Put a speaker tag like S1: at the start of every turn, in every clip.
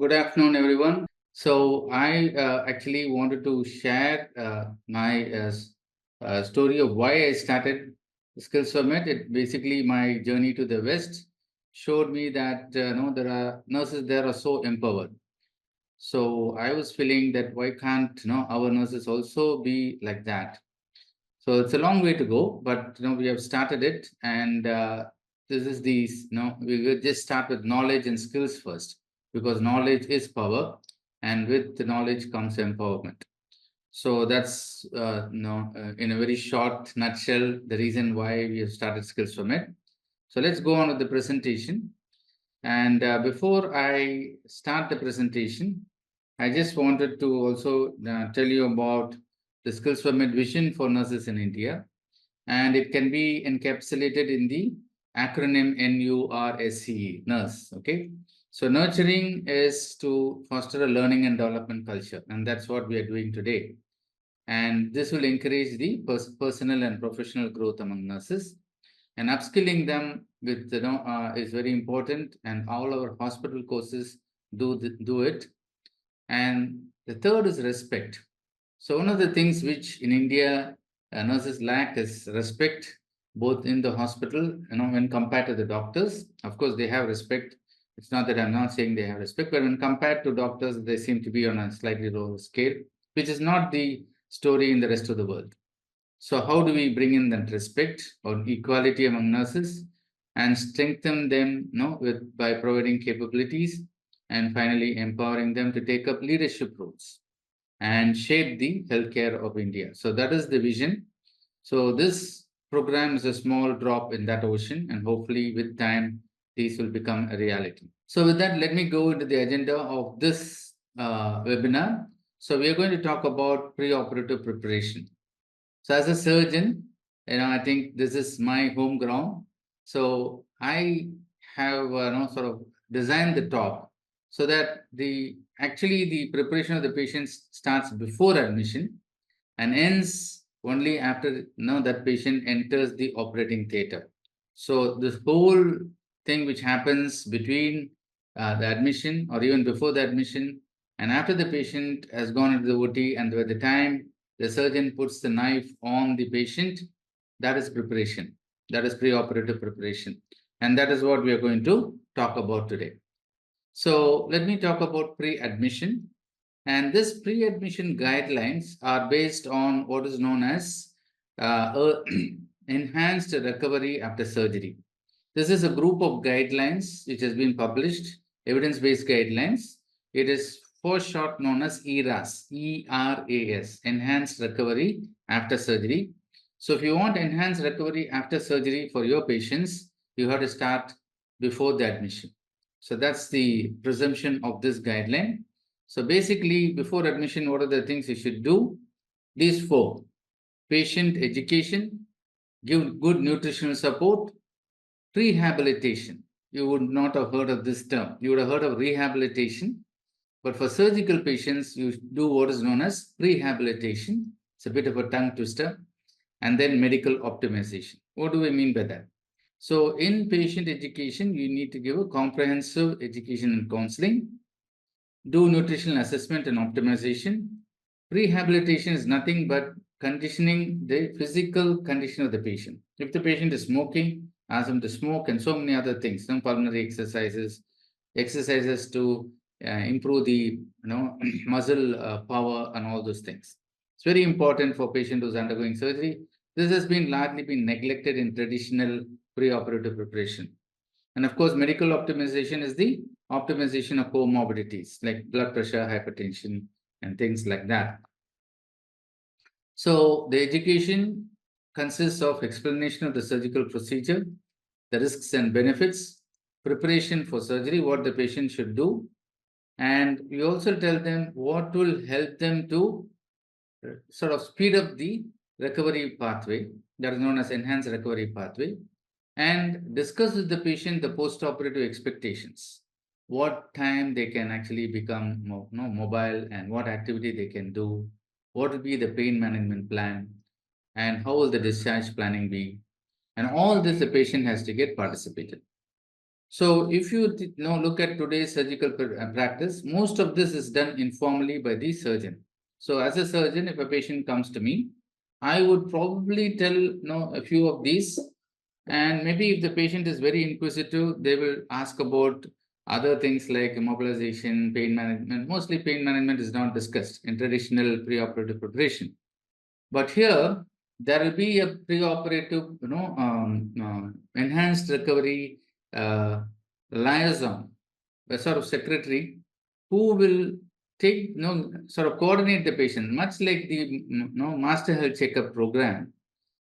S1: Good afternoon, everyone. So I actually wanted to share my story of why I started SkillsForMED. It basically my journey to the West showed me that there are nurses there are so empowered. So I was feeling that why can't our nurses also be like that? So it's a long way to go, but we have started it, and this is the we will just start with knowledge and skills first, because knowledge is power, and with the knowledge comes empowerment. So that's in a very short nutshell the reason why we have started Skills from It. So let's go on with the presentation. And before I start the presentation, I just wanted to also tell you about the Skills from It vision for nurses in India, and it can be encapsulated in the acronym NURSCE, nurse. Okay, so nurturing is to foster a learning and development culture, and that's what we are doing today. And this will encourage the personal and professional growth among nurses, and upskilling them with is very important, and all our hospital courses do it. And the third is respect. So one of the things which in India nurses lack is respect, both in the hospital, when compared to the doctors. Of course, they have respect. It's not that I'm not saying they have respect, but when compared to doctors, they seem to be on a slightly lower scale, which is not the story in the rest of the world. So how do we bring in that respect or equality among nurses and strengthen them by providing capabilities, and finally empowering them to take up leadership roles and shape the healthcare of India. So that is the vision. So this program is a small drop in that ocean, and hopefully with time, these will become a reality. So with that, let me go into the agenda of this webinar. So we are going to talk about preoperative preparation. So as a surgeon, I think this is my home ground. So I have sort of designed the talk so that the preparation of the patient starts before admission and ends only after that patient enters the operating theater. So this whole thing which happens between the admission or even before the admission and after the patient has gone into the OT, and by the time the surgeon puts the knife on the patient, that is preparation. That is preoperative preparation. And that is what we are going to talk about today. So let me talk about pre-admission. And this pre-admission guidelines are based on what is known as enhanced recovery after surgery. This is a group of guidelines which has been published, evidence-based guidelines. It is for short known as ERAS, ERAS, Enhanced Recovery After Surgery. So if you want enhanced recovery after surgery for your patients, you have to start before the admission. So that's the presumption of this guideline. So basically, before admission, what are the things you should do? These four: patient education, give good nutritional support, rehabilitation. You would not have heard of this term. You would have heard of rehabilitation. But for surgical patients, you do what is known as rehabilitation. It's a bit of a tongue twister. And then medical optimization. What do we mean by that? So in patient education, you need to give a comprehensive education and counseling, do nutritional assessment and optimization. Rehabilitation is nothing but conditioning the physical condition of the patient. If the patient is smoking, ask him to smoke, and so many other things, some pulmonary exercises to improve the muscle power and all those things. It's very important for patient who's undergoing surgery. This has been largely been neglected in traditional preoperative preparation. And of course, medical optimization is the optimization of comorbidities like blood pressure, hypertension, and things like that. So the education consists of explanation of the surgical procedure, the risks and benefits, preparation for surgery, what the patient should do, and we also tell them what will help them to sort of speed up the recovery pathway, that is known as enhanced recovery pathway, and discuss with the patient the post-operative expectations, what time they can actually become mobile and what activity they can do, what will be the pain management plan, and how will the discharge planning be, and all this the patient has to get participated. So if you look at today's surgical practice, most of this is done informally by the surgeon. So as a surgeon, if a patient comes to me, I would probably tell a few of these, and maybe if the patient is very inquisitive, they will ask about other things like immobilization, pain management. Mostly pain management is not discussed in traditional preoperative preparation. But here, there will be a preoperative, enhanced recovery liaison, a sort of secretary who will take, sort of coordinate the patient, much like the, master health checkup program.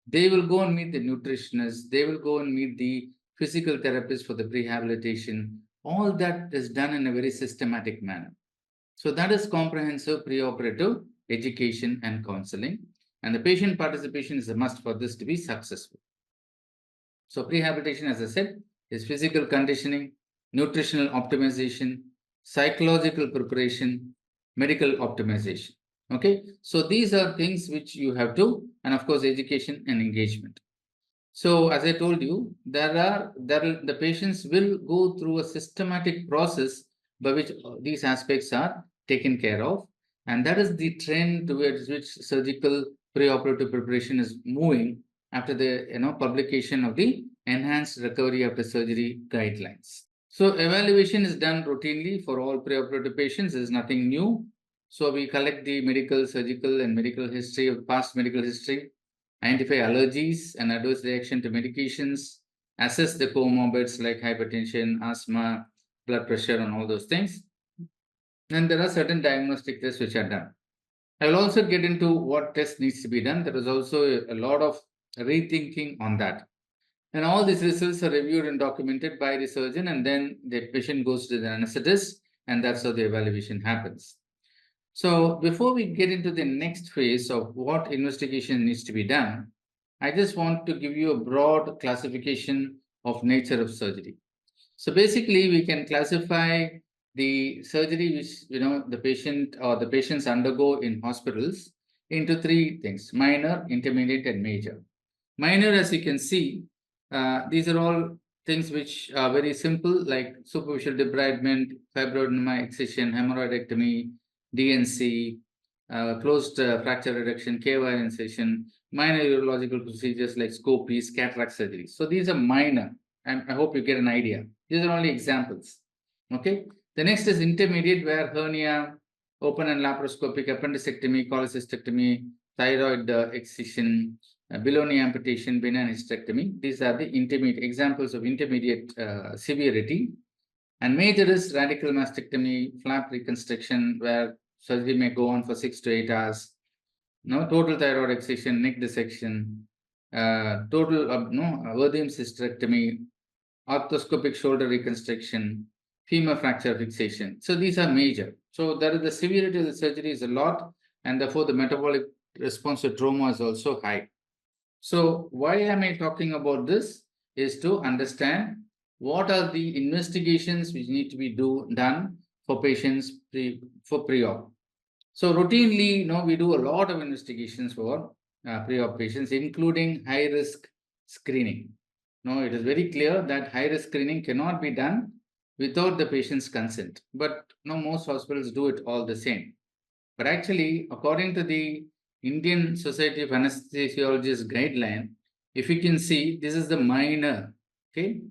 S1: They will go and meet the nutritionist. They will go and meet the physical therapist for the rehabilitation. All that is done in a very systematic manner. So that is comprehensive preoperative education and counseling. And the patient participation is a must for this to be successful. So rehabilitation, as I said, is physical conditioning, nutritional optimization, psychological preparation, medical optimization. Okay, so these are things which you have to, and of course, education and engagement. So as I told you, the patients will go through a systematic process by which these aspects are taken care of, and that is the trend towards which surgical preoperative preparation is moving after the publication of the enhanced recovery after surgery guidelines. So evaluation is done routinely for all preoperative patients. There is nothing new. So we collect the medical, surgical, and medical history of past medical history, identify allergies and adverse reaction to medications, assess the comorbids like hypertension, asthma, blood pressure, and all those things. Then there are certain diagnostic tests which are done. I will also get into what test needs to be done. There is also a lot of rethinking on that. And all these results are reviewed and documented by the surgeon, and then the patient goes to the anesthetist, and that's how the evaluation happens. So before we get into the next phase of what investigation needs to be done, I just want to give you a broad classification of nature of surgery. So basically, we can classify the surgery which the patient or the patients undergo in hospitals into three things: minor, intermediate, and major. Minor, as you can see, these are all things which are very simple, like superficial debridement, fibroadenoma excision, hemorrhoidectomy, DNC, closed fracture reduction, KY incision, minor urological procedures like scopies, cataract surgery. So these are minor, and I hope you get an idea. These are only examples. Okay. The next is intermediate, where hernia, open and laparoscopic appendicectomy, cholecystectomy, thyroid excision, below-knee amputation, benign hysterectomy. These are the intermediate examples of intermediate severity. And major is radical mastectomy, flap reconstruction, where surgery may go on for 6 to 8 hours. Total thyroid excision, neck dissection, total vertium cystectomy, arthroscopic shoulder reconstruction, femur fracture fixation. So these are major. So there is the severity of the surgery is a lot, and therefore the metabolic response to trauma is also high. So why am I talking about this? Is to understand what are the investigations which need to be done for patients for pre-op. So routinely, we do a lot of investigations for pre-op patients, including high-risk screening. It is very clear that high-risk screening cannot be done without the patient's consent. But most hospitals do it all the same. But actually, according to the Indian Society of Anesthesiologists guideline, if you can see, this is the minor, okay?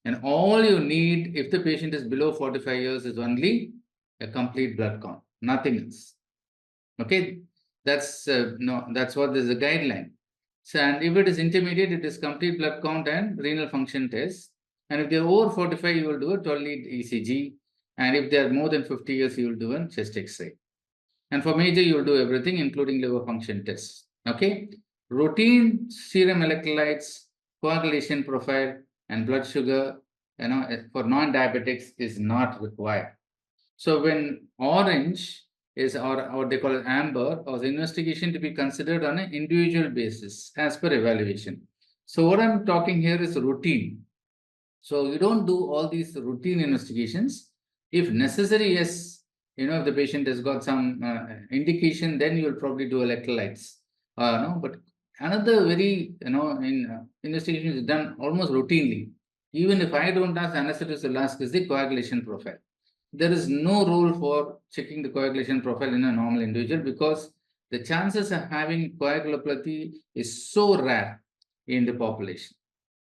S1: And all you need, if the patient is below 45 years, is only a complete blood count, nothing else. Okay, that's that's what is the guideline. So, and if it is intermediate, it is complete blood count and renal function test. And if they're over 45, you will do a 12-lead ECG. And if they're more than 50 years, you will do a chest X-ray. And for major, you will do everything, including liver function tests. Okay, routine serum electrolytes, coagulation profile, and blood sugar, for non-diabetics is not required. So when orange is, or they call it amber, or the investigation to be considered on an individual basis as per evaluation. So what I'm talking here is routine. So you don't do all these routine investigations. If necessary, yes, if the patient has got some indication, then you will probably do electrolytes. No, but another very, investigation is done almost routinely Even if I don't ask, anesthetist will ask is the coagulation profile. There is no rule for checking the coagulation profile in a normal individual because the chances of having coagulopathy is so rare in the population.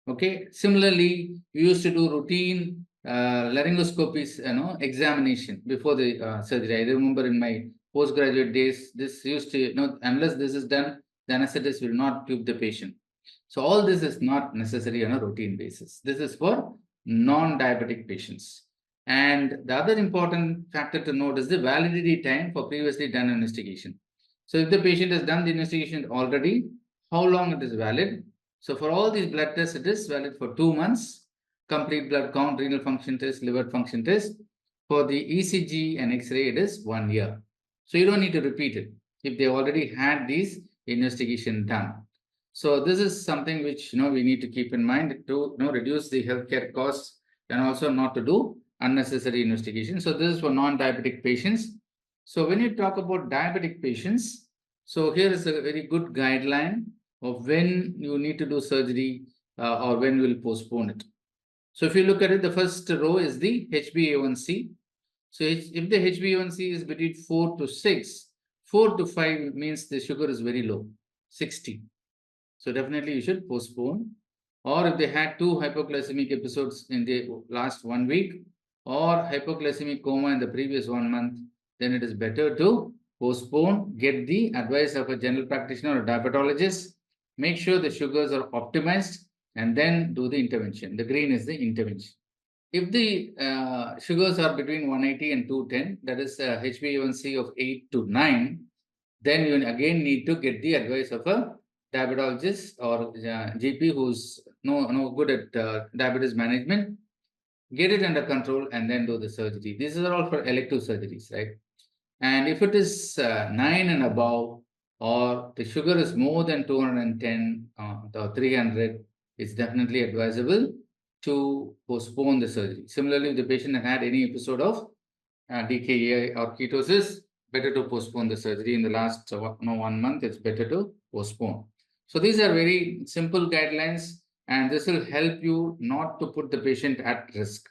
S1: Okay. Similarly, we used to do routine laryngoscopies, examination before the surgery. I remember in my postgraduate days, this used to, unless this is done, the anesthetist will not tube the patient. So all this is not necessary on a routine basis. This is for non-diabetic patients. And the other important factor to note is the validity time for previously done investigation. So if the patient has done the investigation already, how long it is valid? So for all these blood tests, it is valid for 2 months, complete blood count, renal function test, liver function test. For the ECG and X-ray, it is 1 year. So you don't need to repeat it if they already had these investigation done. So this is something which we need to keep in mind to reduce the healthcare costs and also not to do unnecessary investigation. So this is for non-diabetic patients. So when you talk about diabetic patients, so here is a very good guideline of when you need to do surgery or when you will postpone it. So if you look at it, the first row is the HbA1c. So if the HbA1c is between 4 to 6, 4 to 5 means the sugar is very low, 60. So definitely you should postpone. Or if they had 2 hypoglycemic episodes in the last 1 week or hypoglycemic coma in the previous 1 month, then it is better to postpone, get the advice of a general practitioner or diabetologist, make sure the sugars are optimized, and then do the intervention. The green is the intervention. If the sugars are between 180 and 210, that is HbA1c of 8 to 9, then you again need to get the advice of a diabetologist or GP who's no good at diabetes management. Get it under control and then do the surgery. These are all for elective surgeries, right? And if it is 9 and above, or the sugar is more than 210 or 300, it's definitely advisable to postpone the surgery. Similarly, if the patient had any episode of DKA or ketosis, better to postpone the surgery in the last 1 month. It's better to postpone. So these are very simple guidelines, and this will help you not to put the patient at risk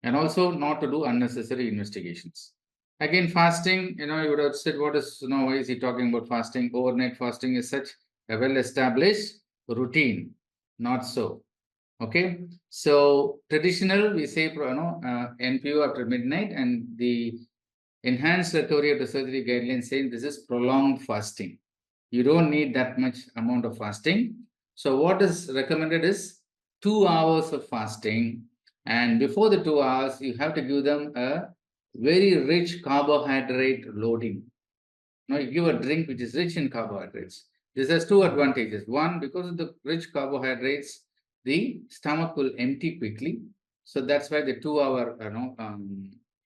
S1: and also not to do unnecessary investigations. Again, fasting, you would have said, why is he talking about fasting? Overnight fasting is such a well-established routine. Not so. Okay. So traditional, we say, NPO after midnight, and the enhanced recovery of the surgery guidelines saying this is prolonged fasting. You don't need that much amount of fasting. So what is recommended is 2 hours of fasting. And before the 2 hours, you have to give them a very rich carbohydrate loading. Now you give a drink which is rich in carbohydrates. This has 2 advantages. One, because of the rich carbohydrates, the stomach will empty quickly. So that's why the 2-hour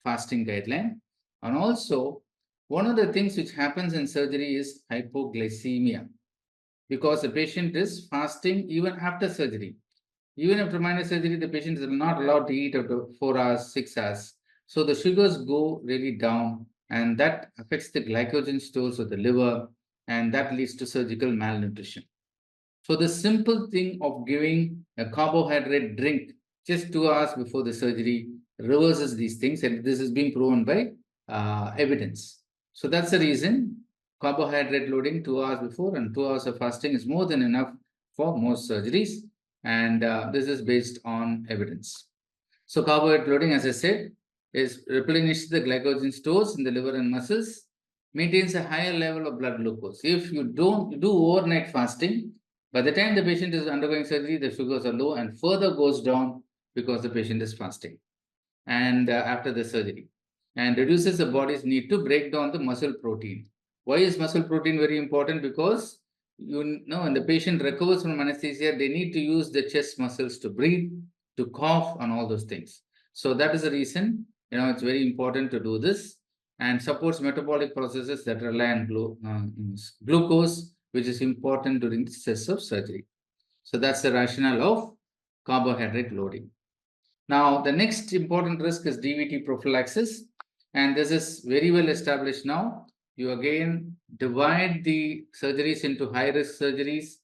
S1: fasting guideline. And also, one of the things which happens in surgery is hypoglycemia, because the patient is fasting even after surgery. Even after minor surgery, the patient is not allowed to eat after 4 hours, 6 hours. So the sugars go really down, and that affects the glycogen stores of the liver, and that leads to surgical malnutrition. So the simple thing of giving a carbohydrate drink just 2 hours before the surgery reverses these things, and this is being proven by evidence. So that's the reason carbohydrate loading 2 hours before and 2 hours of fasting is more than enough for most surgeries, and this is based on evidence. So carbohydrate loading, as I said, is replenishes the glycogen stores in the liver and muscles, maintains a higher level of blood glucose. If you don't do overnight fasting, by the time the patient is undergoing surgery, the sugars are low and further goes down because the patient is fasting and after the surgery, and reduces the body's need to break down the muscle protein. Why is muscle protein very important? Because when the patient recovers from anesthesia, they need to use the chest muscles to breathe, to cough, and all those things. So that is the reason it's very important to do this, and supports metabolic processes that rely on glucose, which is important during the stress of surgery. So that's the rationale of carbohydrate loading. Now, the next important risk is DVT prophylaxis, and this is very well established now. You again divide the surgeries into high-risk surgeries,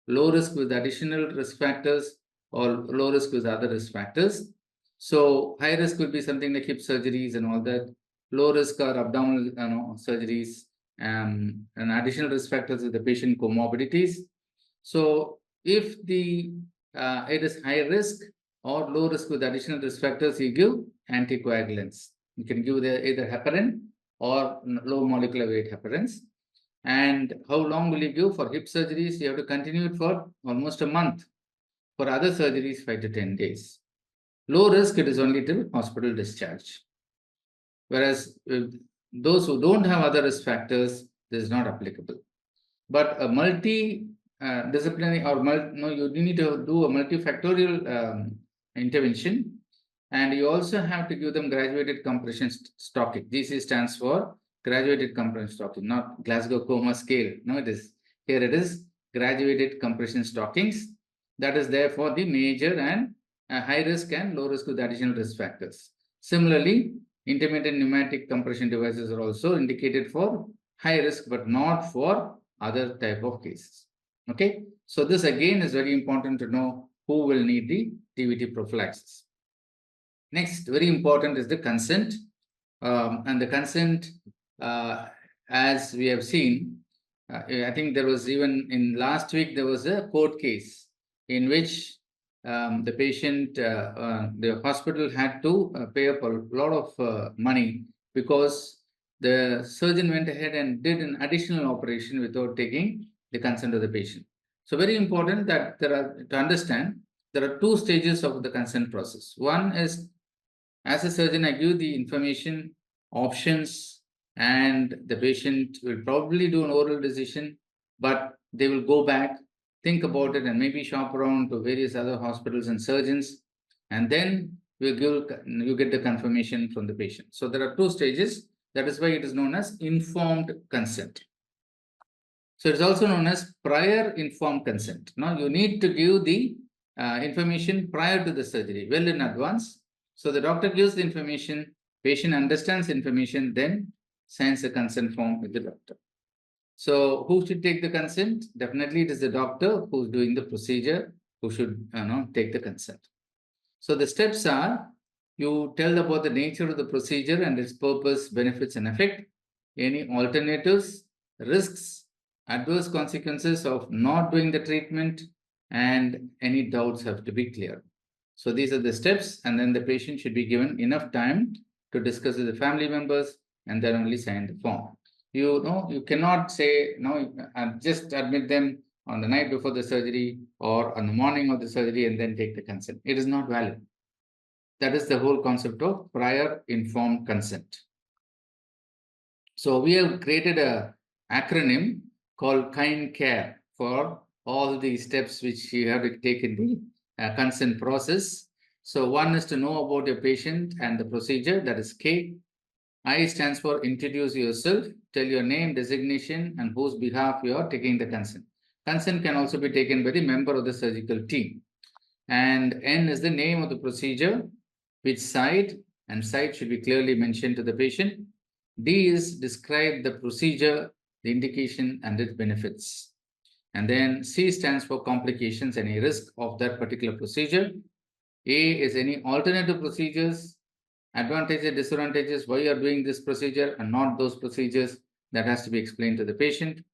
S1: low risk with additional risk factors, or low risk with other risk factors. So high risk could be something like hip surgeries and all that. Low risk are abdominal surgeries, and additional risk factors is the patient comorbidities. So if the it is high risk or low risk with additional risk factors, you give anticoagulants. You can give either heparin or low molecular weight heparins. And how long will you give? For hip surgeries, you have to continue it for almost a month. For other surgeries, 5 to 10 days. Low risk, it is only till hospital discharge. Whereas those who don't have other risk factors, this is not applicable. But a multi-disciplinary you need to do a multifactorial intervention, and you also have to give them graduated compression stocking. GC stands for graduated compression stocking, not Glasgow Coma scale. No, it is here. It is graduated compression stockings. That is there for the major and high risk and low risk with additional risk factors. Similarly, intermittent pneumatic compression devices are also indicated for high risk, but not for other type of cases. Okay, so this again is very important to know who will need the TVT prophylaxis. Next, very important is the consent. And the consent, as we have seen, I think there was even in last week, there was a court case in which the patient, the hospital had to pay up a lot of money because the surgeon went ahead and did an additional operation without taking the consent of the patient. So very important that to understand, there are two stages of the consent process. One is, as a surgeon, I give the information, options, and the patient will probably do an oral decision, but they will go back, think about it, and maybe shop around to various other hospitals and surgeons, and then you get the confirmation from the patient. So there are two stages. That is why it is known as informed consent. So it's also known as prior informed consent. Now you need to give the information prior to the surgery, well in advance. So the doctor gives the information, patient understands information, then signs a consent form with the doctor. So who should take the consent? Definitely it is the doctor who's doing the procedure who should take the consent. So the steps are, you tell about the nature of the procedure and its purpose, benefits and effect, any alternatives, risks, adverse consequences of not doing the treatment, and any doubts have to be cleared. So these are the steps, and then the patient should be given enough time to discuss with the family members and then only sign the form. You cannot say, no, just admit them on the night before the surgery or on the morning of the surgery and then take the consent. It is not valid. That is the whole concept of prior informed consent. So we have created an acronym called KIND CARE for all the steps which you have to take in the consent process. So one is to know about your patient and the procedure, that is K. I stands for introduce yourself, tell your name, designation, and whose behalf you are taking the consent. Consent can also be taken by the member of the surgical team. And N is the name of the procedure, which site, and site should be clearly mentioned to the patient. D is describe the procedure, the indication, and its benefits. And then C stands for complications, any risk of that particular procedure. A is any alternative procedures, advantages, disadvantages, why you are doing this procedure and not those procedures, that has to be explained to the patient.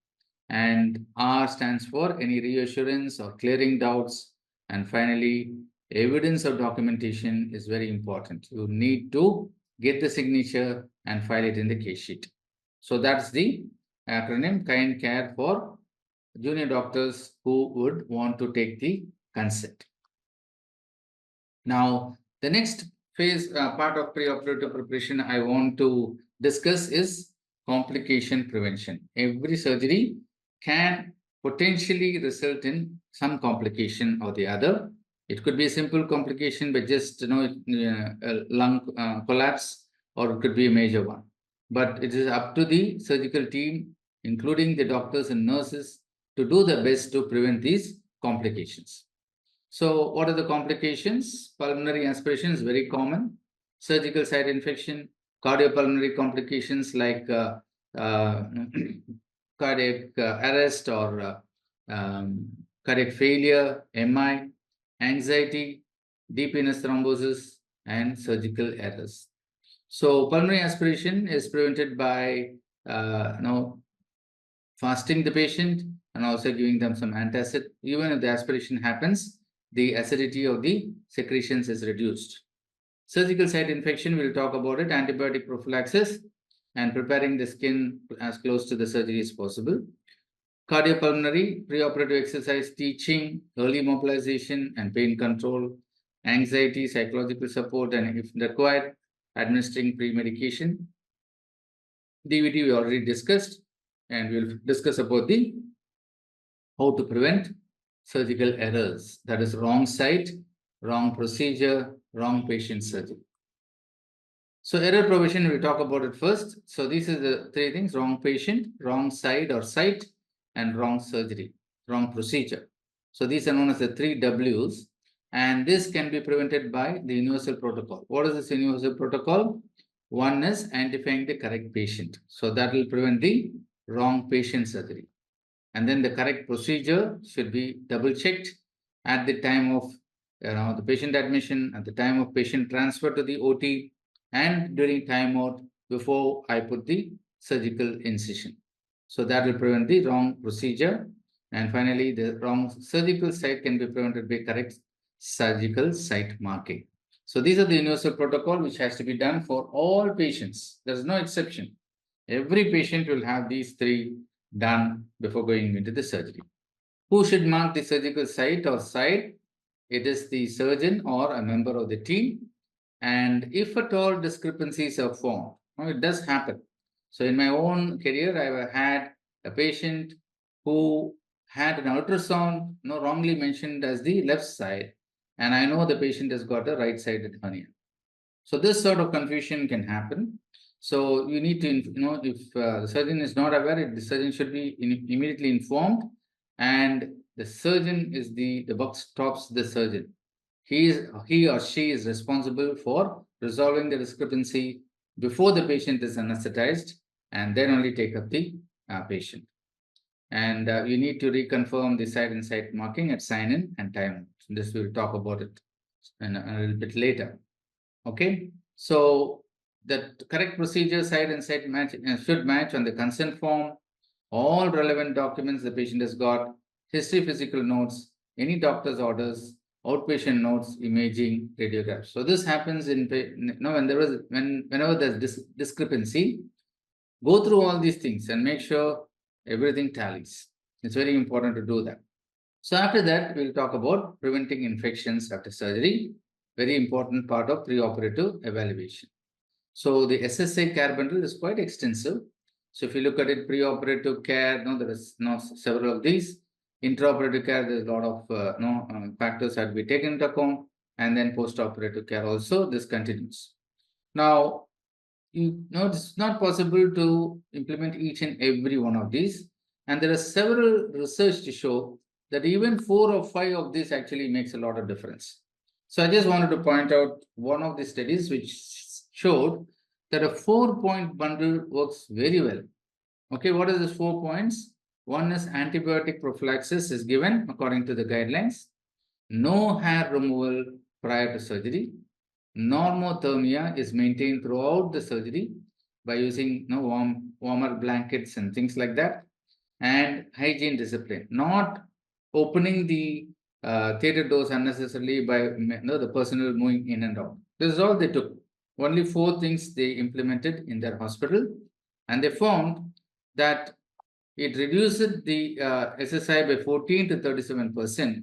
S1: And R stands for any reassurance or clearing doubts. And finally, evidence of documentation is very important. You need to get the signature and file it in the case sheet. So that's the acronym KIND CARE for junior doctors who would want to take the consent. Now, the next phase, part of preoperative preparation I want to discuss is complication prevention. Every surgery can potentially result in some complication or the other. It could be a simple complication, but just a lung collapse, or it could be a major one. But it is up to the surgical team, including the doctors and nurses, to do their best to prevent these complications. So what are the complications? Pulmonary aspiration is very common. Surgical site infection, cardiopulmonary complications like cardiac arrest or cardiac failure, MI, anxiety, deep venous thrombosis, and surgical errors. So pulmonary aspiration is prevented by fasting the patient and also giving them some antacid. Even if the aspiration happens, the acidity of the secretions is reduced. Surgical site infection, we'll talk about it, antibiotic prophylaxis, and preparing the skin as close to the surgery as possible. Cardiopulmonary, preoperative exercise teaching, early mobilization and pain control, anxiety, psychological support, and if required, administering pre-medication. DVT we already discussed, and we'll discuss about the how to prevent surgical errors. That is wrong site, wrong procedure, wrong patient surgery. So error prevention, we'll talk about it first. So these are the three things: wrong patient, wrong site or site, and wrong surgery, wrong procedure. So these are known as the 3 Ws. And this can be prevented by the universal protocol. What is this universal protocol? One is identifying the correct patient. So that will prevent the wrong patient surgery. And then the correct procedure should be double checked at the time of the patient admission, at the time of patient transfer to the OT, and during timeout before I put the surgical incision. So that will prevent the wrong procedure. And finally, the wrong surgical site can be prevented by correct surgical site marking. So these are the universal protocol which has to be done for all patients. There's no exception. Every patient will have these 3 done before going into the surgery. Who should mark the surgical site or site? It is the surgeon or a member of the team. And if at all discrepancies are found, it does happen. So in my own career, I've had a patient who had an ultrasound wrongly mentioned as the left side, and I know the patient has got a right-sided hernia. So this sort of confusion can happen. So you need to, if the surgeon is not aware, the surgeon should be immediately informed, and the surgeon is the buck stops the surgeon. He or she is responsible for resolving the discrepancy before the patient is anesthetized, and then only take up the patient. And you need to reconfirm the site and site marking at sign-in and time. This we'll talk about it in a little bit later. Okay, so the correct procedure, site and site match should match on the consent form, all relevant documents the patient has got, history, physical notes, any doctor's orders, outpatient notes, imaging, radiographs. So this happens whenever there's discrepancy, go through all these things and make sure everything tallies. It's very important to do that. So after that, we'll talk about preventing infections after surgery, very important part of preoperative evaluation. So the SSI care bundle is quite extensive. So if you look at it, preoperative care, there is several of these. Intraoperative care, there's a lot of factors that we take into account, and then postoperative care also. This continues. Now, it's not possible to implement each and every one of these, and there are several research to show that even 4 or 5 of these actually makes a lot of difference. So I just wanted to point out one of the studies which showed that a 4-point bundle works very well. Okay, what are these 4 points? One is antibiotic prophylaxis is given according to the guidelines. No hair removal prior to surgery. Normothermia is maintained throughout the surgery by using warmer blankets and things like that. And hygiene discipline, not opening the theater doors unnecessarily by the personnel moving in and out. This is all they took. Only 4 things they implemented in their hospital, and they found that it reduced the SSI by 14 to 37%,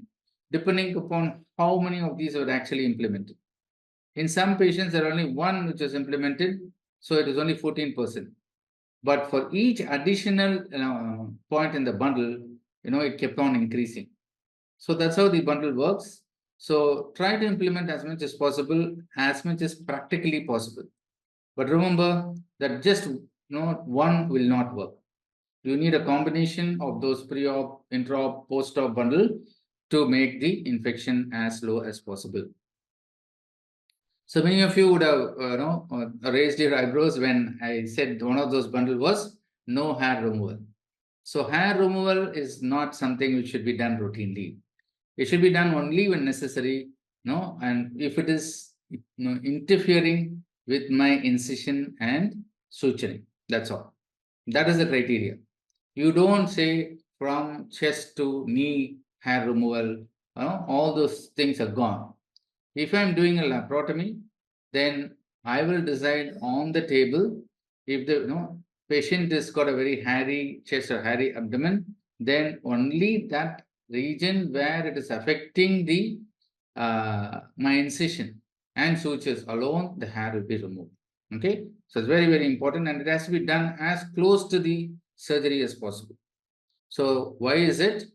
S1: depending upon how many of these were actually implemented. In some patients, there are only 1 which was implemented, so it is only 14%. But for each additional point in the bundle, it kept on increasing. So that's how the bundle works. So try to implement as much as possible, as much as practically possible. But remember that just one will not work. You need a combination of those pre-op, intra-op, post-op bundle to make the infection as low as possible. So many of you would have raised your eyebrows when I said one of those bundles was no hair removal. So hair removal is not something which should be done routinely. It should be done only when necessary, no, and if it is interfering with my incision and suturing. That's all. That is the criteria. You don't say from chest to knee hair removal, all those things are gone. If I'm doing a laparotomy, then I will decide on the table if the patient has got a very hairy chest or hairy abdomen, then only that region where it is affecting the my incision and sutures alone, the hair will be removed. Okay, so it's very, very important, and it has to be done as close to the surgery as possible. So why is it?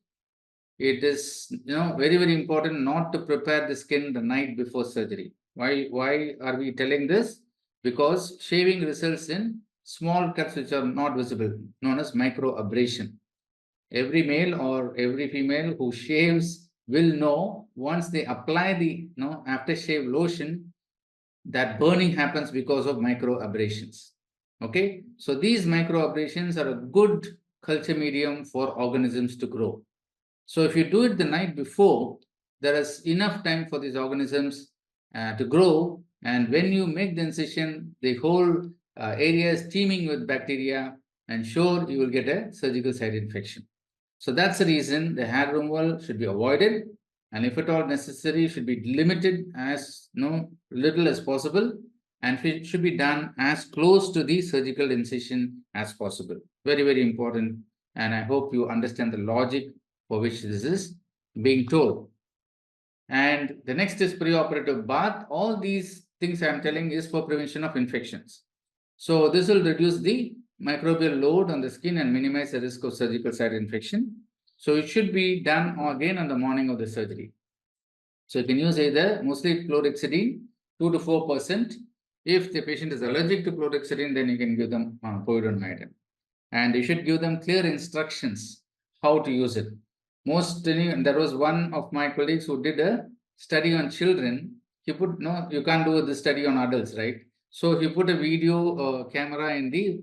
S1: It is very, very important not to prepare the skin the night before surgery. Why are we telling this? Because shaving results in small cuts which are not visible, known as microabrasion. Every male or every female who shaves will know once they apply the aftershave lotion, that burning happens because of microabrasions. Okay, so these microabrasions are a good culture medium for organisms to grow. So if you do it the night before, there is enough time for these organisms to grow. And when you make the incision, the whole area is teeming with bacteria, and sure, you will get a surgical site infection. So that's the reason the hair removal should be avoided. And if at all necessary, should be limited as little as possible. And it should be done as close to the surgical incision as possible. Very, very important. And I hope you understand the logic for which this is being told. And the next is preoperative bath. All these things I'm telling is for prevention of infections. So this will reduce the microbial load on the skin and minimize the risk of surgical site infection. So it should be done again on the morning of the surgery. So you can use either mostly chlorhexidine, 2 to 4%. If the patient is allergic to chlorhexidine, then you can give them povidone. And you should give them clear instructions how to use it. There was one of my colleagues who did a study on children. He put, you can't do the study on adults, right? So he put a video camera in the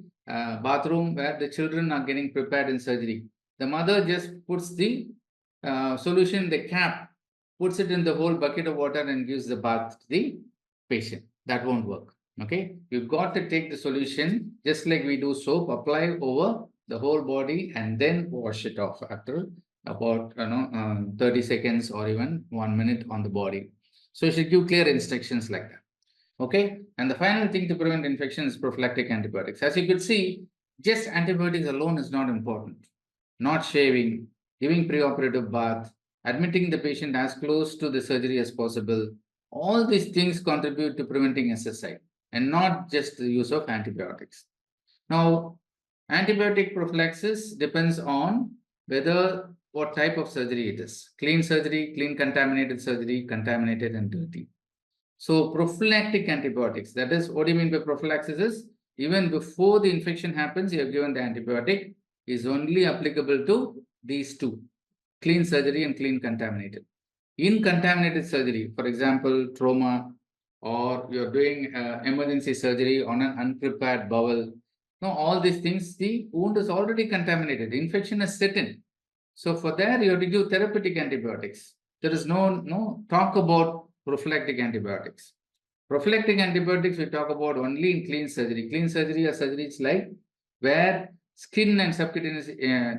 S1: bathroom where the children are getting prepared in surgery. The mother just puts the solution in the cap, puts it in the whole bucket of water and gives the bath to the patient. That won't work. Okay, you've got to take the solution just like we do soap, apply over the whole body and then wash it off after about 30 seconds or even 1 minute on the body. So you should give clear instructions like that. Okay, and the final thing to prevent infection is prophylactic antibiotics. As you could see, just antibiotics alone is not important. Not shaving, giving preoperative bath, admitting the patient as close to the surgery as possible, all these things contribute to preventing SSI and not just the use of antibiotics. Now, antibiotic prophylaxis depends on what type of surgery it is. Clean surgery, clean contaminated surgery, contaminated and dirty. So prophylactic antibiotics, that is, what do you mean by prophylaxis is, even before the infection happens, you have given the antibiotic, is only applicable to these two, clean surgery and clean contaminated. In contaminated surgery, for example, trauma, or you're doing emergency surgery on an unprepared bowel, all these things, the wound is already contaminated. The infection is set in. So for that, you have to give therapeutic antibiotics. There is no talk about prophylactic antibiotics. Prophylactic antibiotics we talk about only in clean surgery. Clean surgery are surgeries like where skin and subcutaneous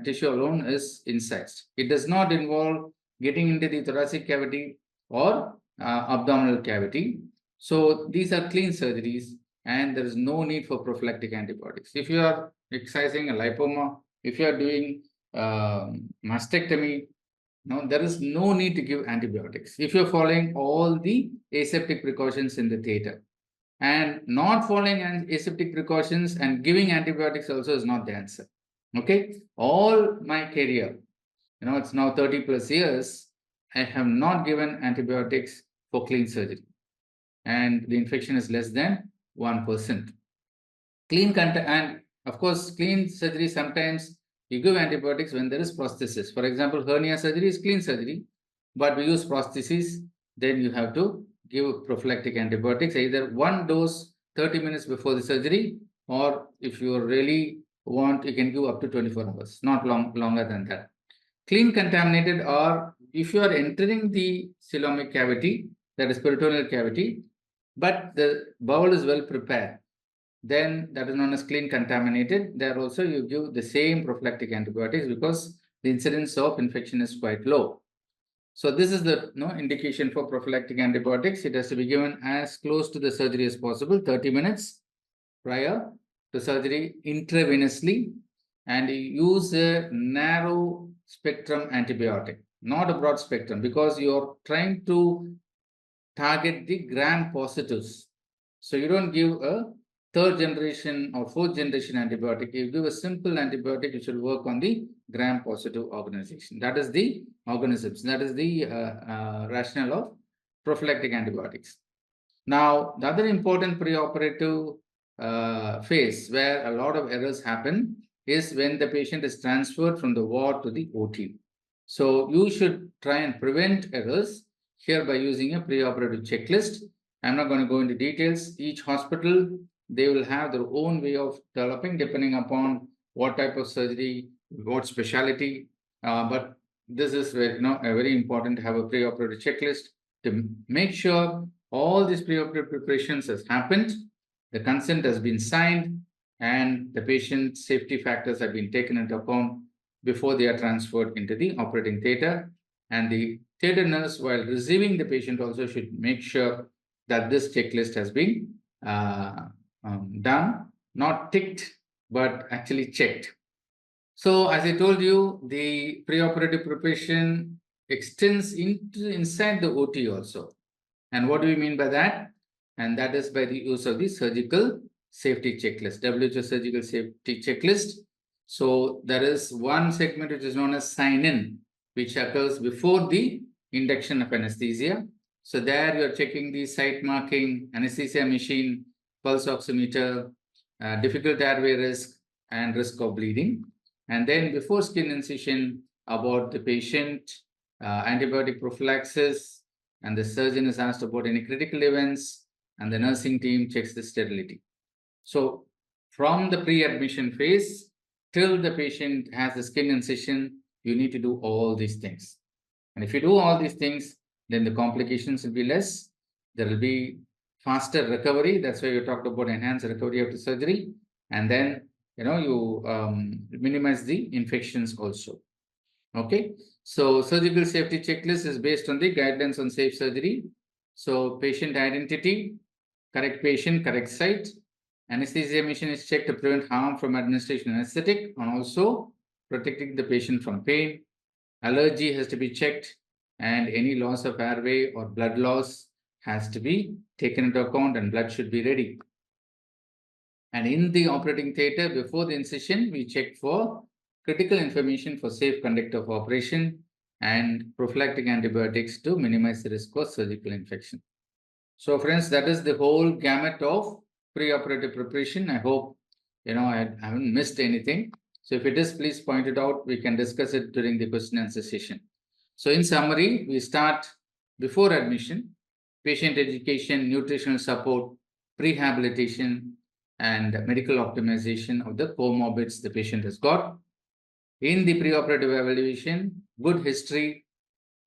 S1: tissue alone is incised. It does not involve getting into the thoracic cavity or abdominal cavity. So these are clean surgeries and there is no need for prophylactic antibiotics. If you are excising a lipoma, if you are doing mastectomy, there is no need to give antibiotics if you're following all the aseptic precautions in the theater. And not following aseptic precautions and giving antibiotics also is not the answer. Okay, all my career, it's now 30 plus years, I have not given antibiotics for clean surgery, and the infection is less than 1%. And of course, clean surgery sometimes you give antibiotics when there is prosthesis. For example, hernia surgery is clean surgery, but we use prosthesis, then you have to give prophylactic antibiotics, either one dose 30 minutes before the surgery, or if you really want, you can give up to 24 hours, not longer than that. Clean contaminated are if you are entering the coelomic cavity, that is peritoneal cavity, but the bowel is well prepared, then that is known as clean contaminated. There also you give the same prophylactic antibiotics because the incidence of infection is quite low. So this is the indication for prophylactic antibiotics. It has to be given as close to the surgery as possible, 30 minutes prior to surgery intravenously, and you use a narrow spectrum antibiotic, not a broad spectrum, because you're trying to target the gram positives. So you don't give a third generation or fourth generation antibiotic. You give a simple antibiotic which will work on the gram positive organization. That is the organisms. That is the rationale of prophylactic antibiotics. Now, the other important preoperative phase where a lot of errors happen is when the patient is transferred from the ward to the OT. So you should try and prevent errors here by using a preoperative checklist. I'm not going to go into details. Each hospital, they will have their own way of developing depending upon what type of surgery, what specialty. But this is very important to have a preoperative checklist to make sure all these preoperative preparations has happened, the consent has been signed, and the patient safety factors have been taken into account before they are transferred into the operating theatre. And the theatre nurse, while receiving the patient, also should make sure that this checklist has been done, not ticked, but actually checked. So as I told you, the preoperative preparation extends inside the OT also. And what do we mean by that? And that is by the use of the surgical safety checklist, WHO surgical safety checklist. So there is one segment which is known as sign-in, which occurs before the induction of anesthesia. So there you are checking the site marking, anesthesia machine, pulse oximeter, difficult airway risk, and risk of bleeding. And then before skin incision, about the patient, antibiotic prophylaxis, and the surgeon is asked about any critical events, and the nursing team checks the sterility. So from the pre-admission phase till the patient has the skin incision, you need to do all these things. And if you do all these things, then the complications will be less. There will be faster recovery. That's why you talked about enhanced recovery after surgery. And then, you minimize the infections also. Okay. So surgical safety checklist is based on the guidelines on safe surgery. So patient identity, correct patient, correct site. Anesthesia machine is checked to prevent harm from administration anesthetic and also protecting the patient from pain. Allergy has to be checked, and any loss of airway or blood loss has to be taken into account, and blood should be ready. And in the operating theatre, before the incision, we check for critical information for safe conduct of operation and prophylactic antibiotics to minimize the risk of surgical infection. So friends, that is the whole gamut of preoperative preparation. I hope, I haven't missed anything. So if it is, please point it out. We can discuss it during the question and answer session. So in summary, we start before admission, patient education, nutritional support, rehabilitation, and medical optimization of the comorbids the patient has got. In the preoperative evaluation, good history,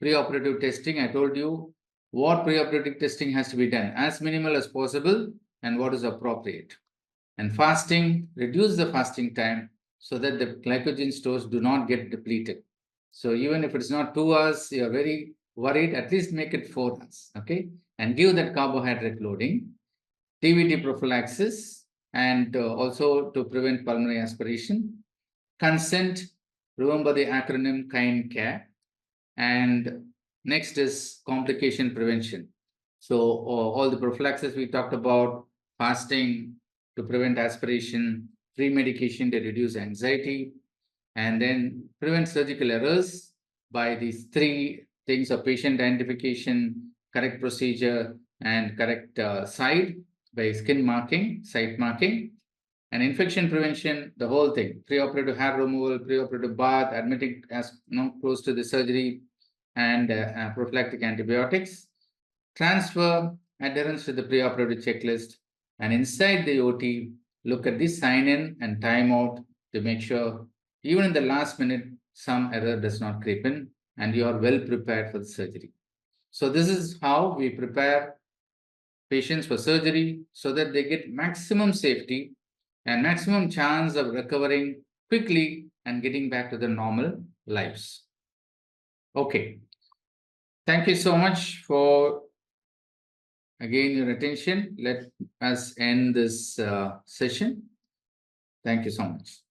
S1: preoperative testing. I told you what preoperative testing has to be done, as minimal as possible, and what is appropriate. And fasting, reduce the fasting time so that the glycogen stores do not get depleted. So even if it's not 2 hours, you're very worried, at least make it 4 hours, okay? And give that carbohydrate loading, TVT prophylaxis, and also to prevent pulmonary aspiration. Consent, remember the acronym KIND CARE. And next is complication prevention. So all the prophylaxis we talked about, fasting to prevent aspiration, pre-medication to reduce anxiety, and then prevent surgical errors by these 3 things of patient identification, correct procedure, and correct site by skin marking, site marking. And infection prevention, the whole thing, preoperative hair removal, preoperative bath, admitting as close to the surgery, and prophylactic antibiotics. Transfer, adherence to the preoperative checklist, and inside the OT, look at the sign-in and timeout to make sure even in the last minute, some error does not creep in. and you are well prepared for the surgery. So this is how we prepare patients for surgery so that they get maximum safety and maximum chance of recovering quickly and getting back to their normal lives. Okay. Thank you so much for again your attention. Let us end this session. Thank you so much.